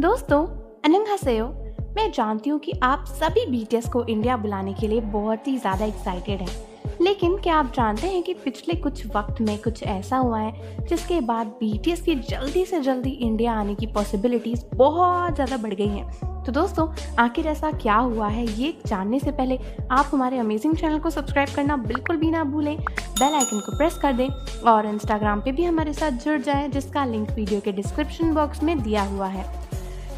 दोस्तों, अन्यंहासेयो। मैं जानती हूँ कि आप सभी बीटीएस को इंडिया बुलाने के लिए बहुत ही ज़्यादा एक्साइटेड हैं। लेकिन क्या आप जानते हैं कि पिछले कुछ वक्त में कुछ ऐसा हुआ है जिसके बाद बीटीएस की जल्दी से जल्दी इंडिया आने की पॉसिबिलिटीज़ बहुत ज़्यादा बढ़ गई हैं। तो दोस्तों, आखिर ऐसा क्या हुआ है ये जानने से पहले आप हमारे अमेजिंग चैनल को सब्सक्राइब करना बिल्कुल भी ना भूलें, बेल आइकन को प्रेस कर दें और इंस्टाग्राम पे भी हमारे साथ जुड़ जाएं, जिसका लिंक वीडियो के डिस्क्रिप्शन बॉक्स में दिया हुआ है।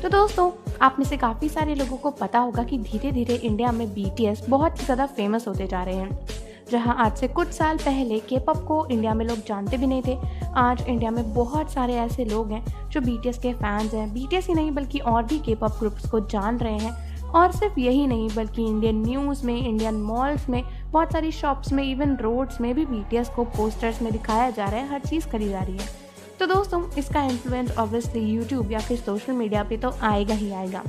तो दोस्तों, आप में से काफ़ी सारे लोगों को पता होगा कि धीरे धीरे इंडिया में बीटीएस बहुत ही ज़्यादा फेमस होते जा रहे हैं। जहां आज से कुछ साल पहले के पॉप को इंडिया में लोग जानते भी नहीं थे, आज इंडिया में बहुत सारे ऐसे लोग हैं जो बीटीएस के फैंस हैं। बीटीएस ही नहीं बल्कि और भी के पॉप ग्रुप्स को जान रहे हैं। और सिर्फ यही नहीं बल्कि इंडियन न्यूज़ में, इंडियन मॉल्स में, बहुत सारी शॉप्स में, इवन रोड्स में भी बीटीएस को पोस्टर्स में दिखाया जा रहा है, हर चीज़ करी जा रही है। तो दोस्तों, इसका इन्फ्लुएंस ऑब्वियसली यूट्यूब या फिर सोशल मीडिया पे तो आएगा ही आएगा।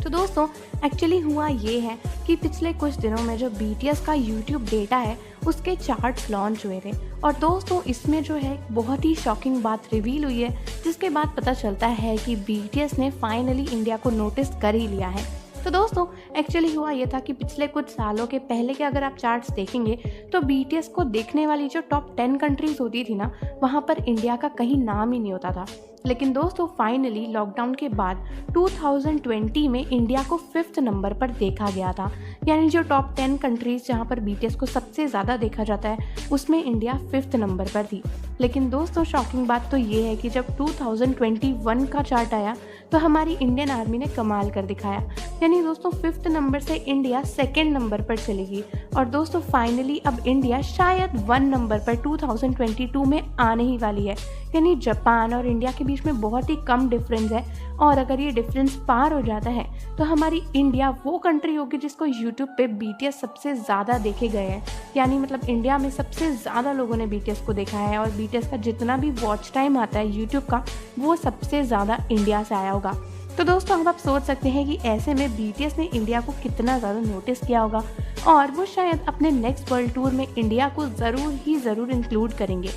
तो दोस्तों, एक्चुअली हुआ ये है कि पिछले कुछ दिनों में जो बीटीएस का यूट्यूब डेटा है उसके चार्ट्स लॉन्च हुए थे। और दोस्तों, इसमें जो है बहुत ही शॉकिंग बात रिवील हुई है, जिसके बाद पता चलता है कि बीटीएस ने फाइनली इंडिया को नोटिस कर ही लिया है। तो दोस्तों, एक्चुअली हुआ ये था कि पिछले कुछ सालों के पहले के अगर आप चार्ट्स देखेंगे तो बीटीएस को देखने वाली जो टॉप 10 कंट्रीज होती थी ना, वहाँ पर इंडिया का कहीं नाम ही नहीं होता था। लेकिन दोस्तों, फाइनली लॉकडाउन के बाद 2020 में इंडिया को 5th नंबर पर देखा गया था। यानी जो टॉप 10 कंट्रीज जहाँ पर बीटीएस को सबसे ज़्यादा देखा जाता है उसमें इंडिया 5th नंबर पर थी। लेकिन दोस्तों, शॉकिंग बात तो ये है कि जब 2021 का चार्ट आया तो हमारी इंडियन आर्मी ने कमाल कर दिखाया। यानी दोस्तों, 5th नंबर से इंडिया 2nd नंबर पर चली गई। और दोस्तों, फाइनली अब इंडिया शायद 1 नंबर पर 2022 में आने ही वाली है। यानी जापान और इंडिया के बीच में बहुत ही कम डिफरेंस है। और अगर ये डिफरेंस पार हो जाता है तो हमारी इंडिया वो कंट्री होगी जिसको यूट्यूब पे बीटीएस सबसे ज़्यादा देखे गए हैं। यानी मतलब इंडिया में सबसे ज़्यादा लोगों ने बीटीएस को देखा है और बीटीएस का जितना भी वॉच टाइम आता है यूट्यूब का, वो सबसे ज़्यादा इंडिया से आया होगा। तो दोस्तों, अब आप सोच सकते हैं कि ऐसे में बीटीएस ने इंडिया को कितना ज़्यादा नोटिस किया होगा और वो शायद अपने नेक्स्ट वर्ल्ड टूर में इंडिया को ज़रूर इंक्लूड करेंगे।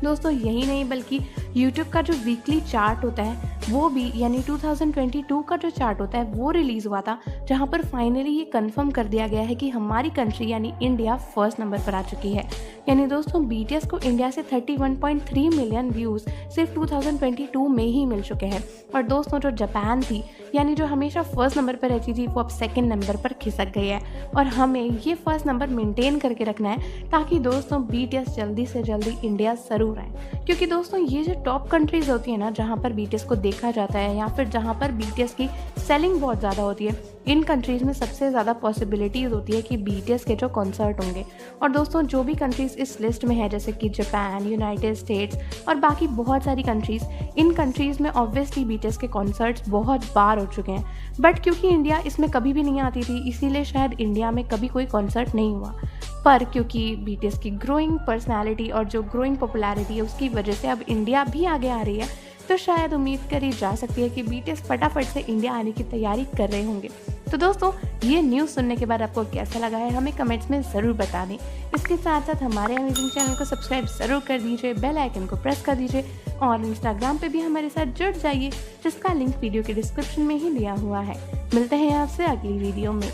दोस्तों, यही नहीं बल्कि YouTube का जो वीकली चार्ट होता है वो भी, यानी 2022 का जो चार्ट होता है वो रिलीज़ हुआ था, जहां पर फाइनली ये कंफर्म कर दिया गया है कि हमारी कंट्री यानी इंडिया 1st नंबर पर आ चुकी है। यानी दोस्तों, बीटीएस को इंडिया से 31.3 मिलियन व्यूज़ सिर्फ 2022 में ही मिल चुके हैं। और दोस्तों, जो जापान थी यानी जो हमेशा 1st नंबर पर रहती थी, वो अब 2nd नंबर पर खिसक गई है। और हमें ये 1st नंबर मेंटेन करके रखना है ताकि दोस्तों बीटीएस जल्दी से जल्दी इंडिया ज़रूर आए। क्योंकि दोस्तों, ये जो टॉप कंट्रीज़ होती है ना, जहाँ पर बीटीएस को देखा जाता है या फिर जहाँ पर बीटीएस की सेलिंग बहुत ज़्यादा होती है, इन कंट्रीज़ में सबसे ज़्यादा पॉसिबिलिटीज़ होती है कि बीटीएस के जो कॉन्सर्ट होंगे। और दोस्तों, जो भी कंट्रीज़ इस लिस्ट में है जैसे कि जापान, यूनाइटेड स्टेट्स और बाकी बहुत सारी कंट्रीज़, इन कंट्रीज़ में ऑब्वियसली बीटीएस के कॉन्सर्ट्स बहुत बार हो चुके हैं। बट क्योंकि इंडिया इसमें कभी भी नहीं आती थी, इसीलिए शायद इंडिया में कभी कोई कॉन्सर्ट नहीं हुआ। पर क्योंकि बीटीएस की ग्रोइंग पर्सनैलिटी और जो ग्रोइंग पॉपुलैरिटी है उसकी वजह से अब इंडिया भी आगे आ रही है, तो शायद उम्मीद करी जा सकती है कि बीटीएस फटाफट से इंडिया आने की तैयारी कर रहे होंगे। तो दोस्तों, ये न्यूज़ सुनने के बाद आपको कैसा लगा है हमें कमेंट्स में ज़रूर बता दें। इसके साथ साथ हमारे अमेजिंग चैनल को सब्सक्राइब ज़रूर कर दीजिए, बेल आइकन को प्रेस कर दीजिए और इंस्टाग्राम पे भी हमारे साथ जुड़ जाइए, जिसका लिंक वीडियो के डिस्क्रिप्शन में ही दिया हुआ है। मिलते हैं आपसे अगली वीडियो में।